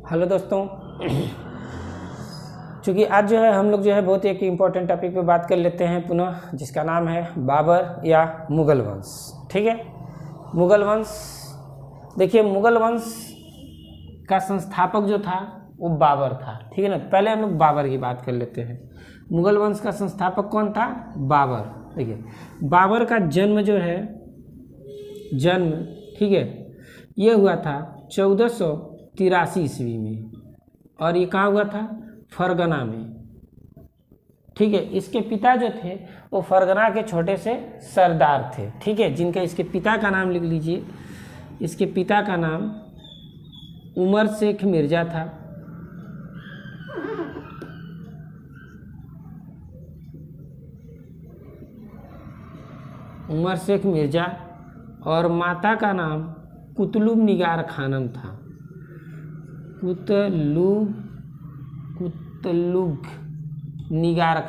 Hello दोस्तों, चूँकि आज जो है हम लोग जो है बहुत ही एक इम्पॉर्टेंट टॉपिक पे बात कर लेते हैं पुनः, जिसका नाम है बाबर या मुग़ल वंश। ठीक है, मुग़ल वंश। देखिए, मुग़ल वंश का संस्थापक जो था वो बाबर था। ठीक है ना, पहले हम लोग बाबर की बात कर लेते हैं। मुग़ल वंश का संस्थापक कौन था? बाबर। देखिए, बाबर का जन्म जो है ठीक है, ये हुआ था 1483 ईस्वी में, और ये कहाँ हुआ था? फरगना में। ठीक है, इसके पिता जो थे वो फरगना के छोटे से सरदार थे। ठीक है, जिनका इसके पिता का नाम लिख लीजिए। इसके पिता का नाम उमर शेख मिर्ज़ा था। उमर शेख मिर्ज़ा। और माता का नाम कुतलुब निगार खानम था। कुतलुग निगार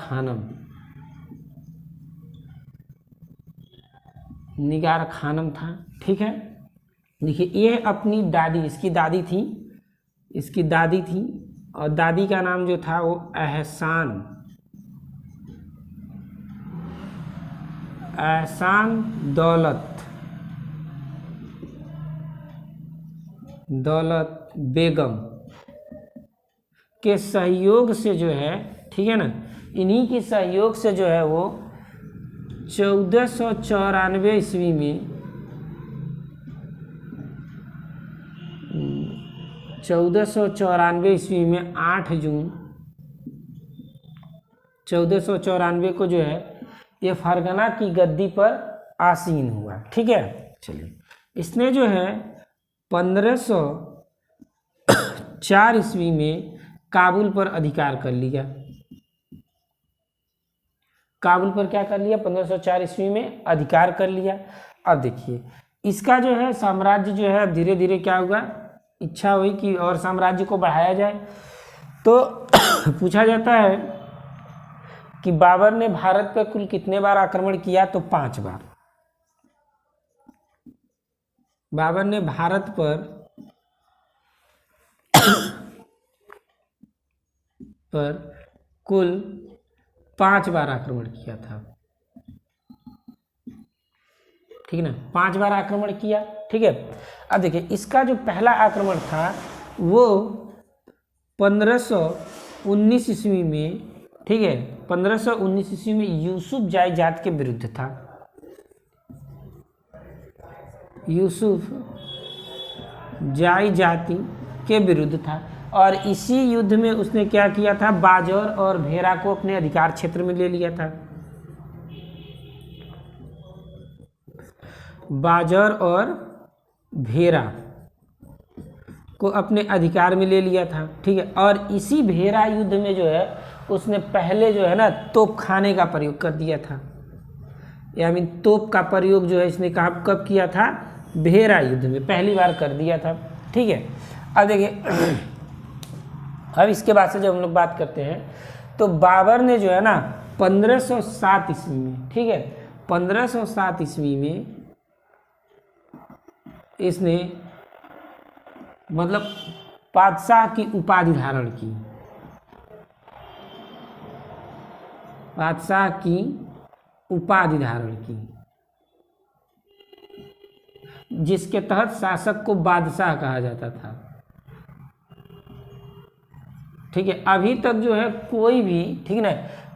खानम था। ठीक है, देखिए, ये अपनी दादी, इसकी दादी थी, और दादी का नाम जो था वो एहसान दौलत बेगम के सहयोग से जो है, ठीक है ना, इन्हीं के सहयोग से जो है वो 1494 ईस्वी में 1494 ईस्वी में 8 जून 1494 को जो है ये फरगना की गद्दी पर आसीन हुआ। ठीक है, चलिए, इसने जो है 1504 ईस्वी में काबुल पर अधिकार कर लिया। काबुल पर क्या कर लिया? 1504 ईस्वी में अधिकार कर लिया। अब देखिए, इसका जो है साम्राज्य जो है अब धीरे धीरे क्या हुआ, इच्छा हुई कि और साम्राज्य को बढ़ाया जाए। तो पूछा जाता है कि बाबर ने भारत पर कुल कितने बार आक्रमण किया? तो 5 बार। बाबर ने भारत पर कुल 5 बार आक्रमण किया था। ठीक है ना, 5 बार आक्रमण किया। ठीक है, अब देखिए, इसका जो पहला आक्रमण था वो 1519 ईस्वी में, ठीक है, 1519 ईस्वी में यूसुफ जाई जात के विरुद्ध था। यूसुफ जाई जाति के विरुद्ध था, और इसी युद्ध में उसने क्या किया था? बाजौर और भेरा को अपने अधिकार क्षेत्र में ले लिया था। बाजौर और भेरा को अपने अधिकार में ले लिया था। ठीक है, और इसी भेरा युद्ध में जो है उसने पहले जो है ना तोप खाने का प्रयोग कर दिया था। यानी तोप का प्रयोग जो है इसने कब किया था? भेरा युद्ध में पहली बार कर दिया था। ठीक है, अब देखिए, अब इसके बाद से जब हम लोग बात करते हैं तो बाबर ने जो है ना 1507 ईस्वी में, ठीक है, 1507 ईस्वी में इसने मतलब बादशाह की उपाधि धारण की। बादशाह की उपाधि धारण की, जिसके तहत शासक को बादशाह कहा जाता था। ठीक है, अभी तक जो है कोई भी, ठीक है ना,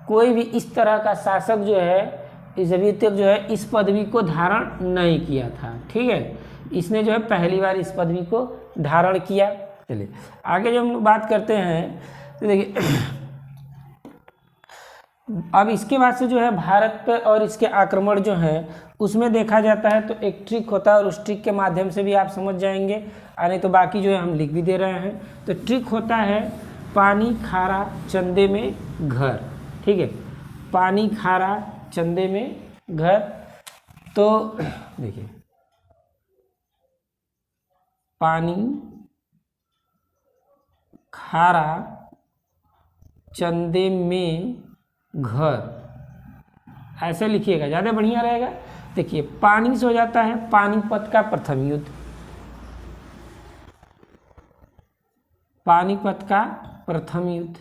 कोई भी इस तरह का शासक जो है अभी तक जो है इस पदवी को धारण नहीं किया था। ठीक है, इसने जो है पहली बार इस पदवी को धारण किया। चलिए आगे जब हम बात करते हैं तो देखिए, अब इसके बाद से जो है भारत पे और इसके आक्रमण जो है उसमें देखा जाता है तो एक ट्रिक होता है, और उस ट्रिक के माध्यम से भी आप समझ जाएंगे, और नहीं तो बाकी जो है हम लिख भी दे रहे हैं। तो ट्रिक होता है पानी खारा चंदे में घर। ठीक है, पानी खारा चंदे में घर। तो देखिए, पानी खारा चंदे में घर, ऐसे लिखिएगा, ज़्यादा बढ़िया रहेगा। देखिए, पानी से हो जाता है पानीपत का प्रथम युद्ध। पानीपत का प्रथम युद्ध।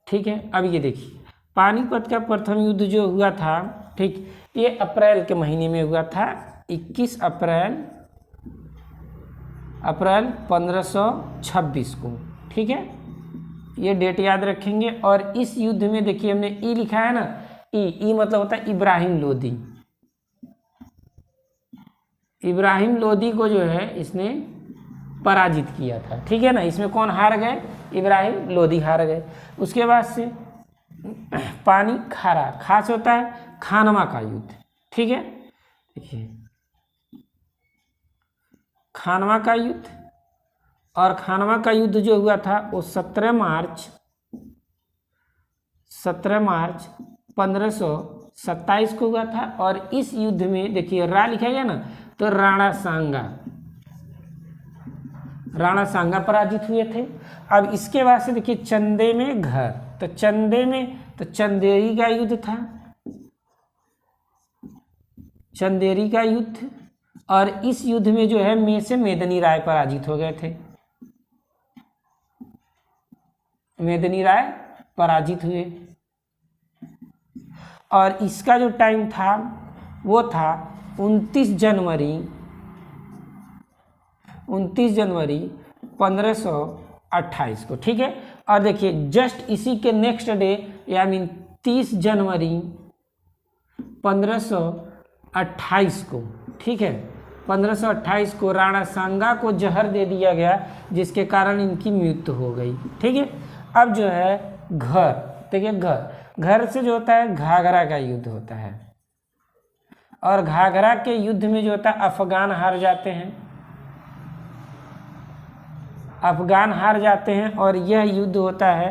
ठीक है, अब ये देखिए पानीपत का प्रथम युद्ध जो हुआ था, ठीक, ये अप्रैल के महीने में हुआ था, 21 अप्रैल 1526 को। ठीक है, ये डेट याद रखेंगे। और इस युद्ध में देखिए हमने ई लिखा है ना, ई मतलब होता है इब्राहिम लोदी। इब्राहिम लोदी को जो है इसने पराजित किया था। ठीक है ना, इसमें कौन हार गए? इब्राहिम लोदी हार गए। उसके बाद से पानी खारा, खास होता है खानवा का युद्ध। ठीक है, देखिए खानवा का युद्ध, और खानवा का युद्ध जो हुआ था वो 17 मार्च 1527 को हुआ था। और इस युद्ध में देखिए रा लिखा गया ना, तो राणा सांगा पराजित हुए थे। अब इसके बाद से देखिए चंदे में घर, तो चंदे में तो चंदेरी का युद्ध था, चंदेरी का युद्ध। और इस युद्ध में जो है में से मेदिनी राय पराजित हो गए थे, मेदिनी राय पराजित हुए। और इसका जो टाइम था वो था 29 जनवरी 1528 को। ठीक है, और देखिए जस्ट इसी के नेक्स्ट डे या मीन 30 जनवरी 1528 को, ठीक है, 1528 को राणा सांगा को जहर दे दिया गया, जिसके कारण इनकी मृत्यु हो गई। ठीक है, अब जो है घर, देखिए घर से जो होता है घाघरा का युद्ध होता है, और घाघरा के युद्ध में जो होता है अफगान हार जाते हैं, और यह युद्ध होता है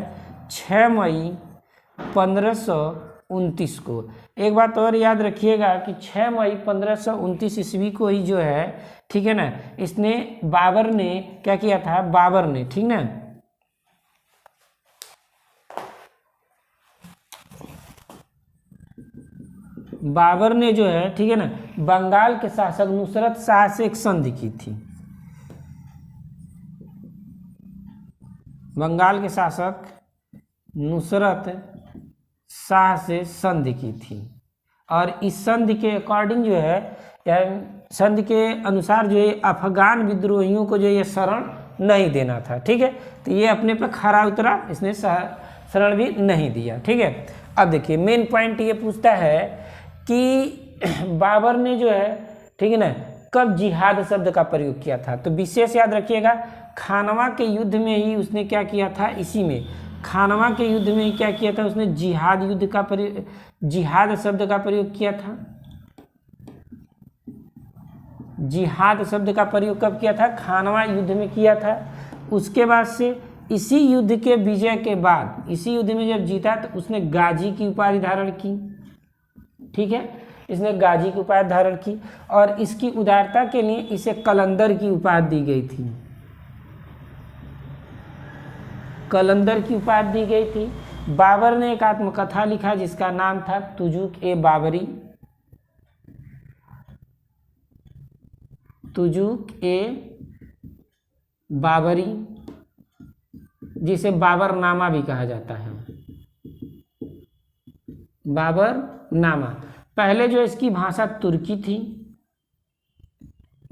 6 मई 1529 को। एक बात और याद रखिएगा कि 6 मई 1529 ईस्वी को ही जो है, ठीक है ना, इसने बाबर ने क्या किया था, बाबर ने, ठीक ना, बाबर ने जो है, ठीक है ना, बंगाल के शासक नुसरत शाह से एक संधि की थी। बंगाल के शासक नुसरत शाह से संधि की थी, और इस संधि के अकॉर्डिंग जो है, संधि के अनुसार जो है अफगान विद्रोहियों को जो ये शरण नहीं देना था। ठीक है, तो ये अपने पे खरा उतरा, इसने शरण भी नहीं दिया। ठीक है, अब देखिए मेन पॉइंट ये पूछता है कि बाबर ने जो है, ठीक है ना, कब जिहाद शब्द का प्रयोग किया था, तो विशेष याद रखिएगा खानवा के युद्ध में ही उसने क्या किया था, इसी में खानवा के युद्ध में ही क्या किया था, उसने जिहाद शब्द का प्रयोग किया था। जिहाद शब्द का प्रयोग कब किया था, खानवा युद्ध में किया था। उसके बाद से इसी युद्ध के विजय के बाद, इसी युद्ध में जब जीता तो उसने गाजी की उपाधि धारण की। ठीक है, इसने गाजी की उपाधि धारण की, और इसकी उदारता के लिए इसे कलंदर की उपाधि दी गई थी। कलंदर की उपाधि दी गई थी। बाबर ने एक आत्मकथा लिखा जिसका नाम था तुजुक ए बाबरी, तुजुक ए बाबरी, जिसे बाबरनामा भी कहा जाता है। बाबरनामा, पहले जो इसकी भाषा तुर्की थी,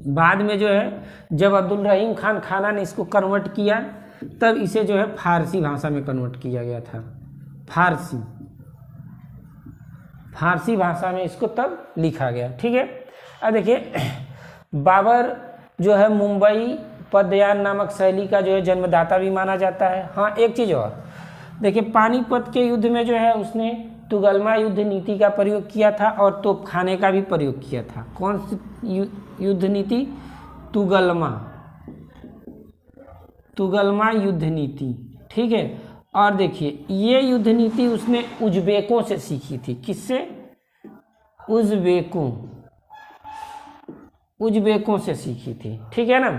बाद में जो है जब अब्दुल रहीम खान खाना ने इसको कन्वर्ट किया, तब इसे जो है फारसी भाषा में कन्वर्ट किया गया था। फारसी भाषा में इसको तब लिखा गया। ठीक है, अब देखिए बाबर जो है मुंबई पदयान नामक शैली का जो है जन्मदाता भी माना जाता है। हाँ, एक चीज़ और देखिए, पानीपत के युद्ध में जो है उसने तुगलमा युद्ध नीति का प्रयोग किया था, और तोपखाने का भी प्रयोग किया था। कौन सी युद्ध नीति? तुगलमा युद्ध नीति। ठीक है, और देखिए ये युद्ध नीति उसने उज़्बेकों से सीखी थी। किससे? उज़्बेकों से सीखी थी। ठीक है ना,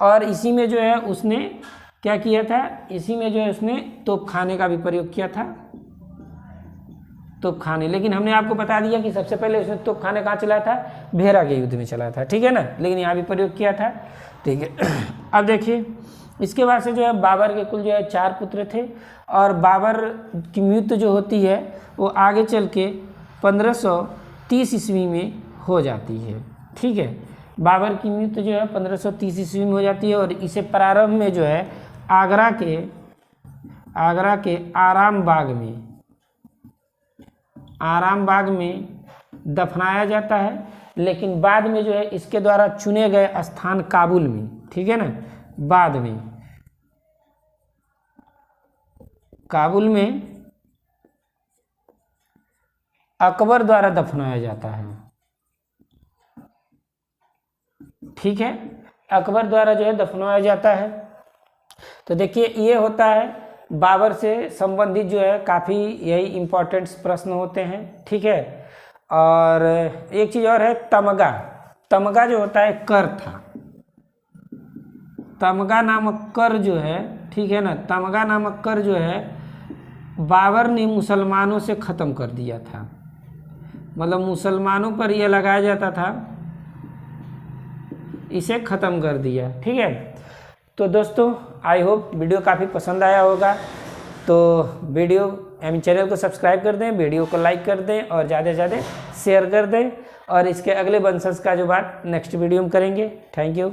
और इसी में जो है उसने क्या किया था, इसी में जो है उसने तोपखाने का भी प्रयोग किया था। तोप खाने, लेकिन हमने आपको बता दिया कि सबसे पहले उसने तोप खाने कहाँ चलाया था, भेरा के युद्ध में चलाया था, ठीक है ना, लेकिन यहाँ भी प्रयोग किया था, ठीक है। अब देखिए इसके बाद से जो है बाबर के कुल जो है 4 पुत्र थे, और बाबर की मृत्यु जो होती है वो आगे चल के 1530 ईस्वी में हो जाती है, ठीक है। बाबर की मृत्यु जो है 1530 ईस्वी में हो जाती है, और इसे प्रारंभ में जो है आगरा के आराम बाग में दफनाया जाता है, लेकिन बाद में जो है इसके द्वारा चुने गए स्थान काबुल में, ठीक है ना, बाद में काबुल में अकबर द्वारा दफनाया जाता है, ठीक है, अकबर द्वारा जो है दफनाया जाता है। तो देखिए ये होता है बाबर से संबंधित जो है काफ़ी यही इम्पोर्टेंट प्रश्न होते हैं, ठीक है। और एक चीज़ और है तमगा जो होता है कर था, तमगा नामक कर जो है, ठीक है ना, तमगा नामक कर जो है बाबर ने मुसलमानों से ख़त्म कर दिया था, मतलब मुसलमानों पर यह लगाया जाता था, इसे ख़त्म कर दिया, ठीक है। तो दोस्तों आई होप वीडियो काफ़ी पसंद आया होगा, तो वीडियो चैनल को सब्सक्राइब कर दें, वीडियो को लाइक कर दें और ज़्यादा से ज़्यादा शेयर कर दें, और इसके अगले वंशज का जो बात नेक्स्ट वीडियो में करेंगे। Thank you.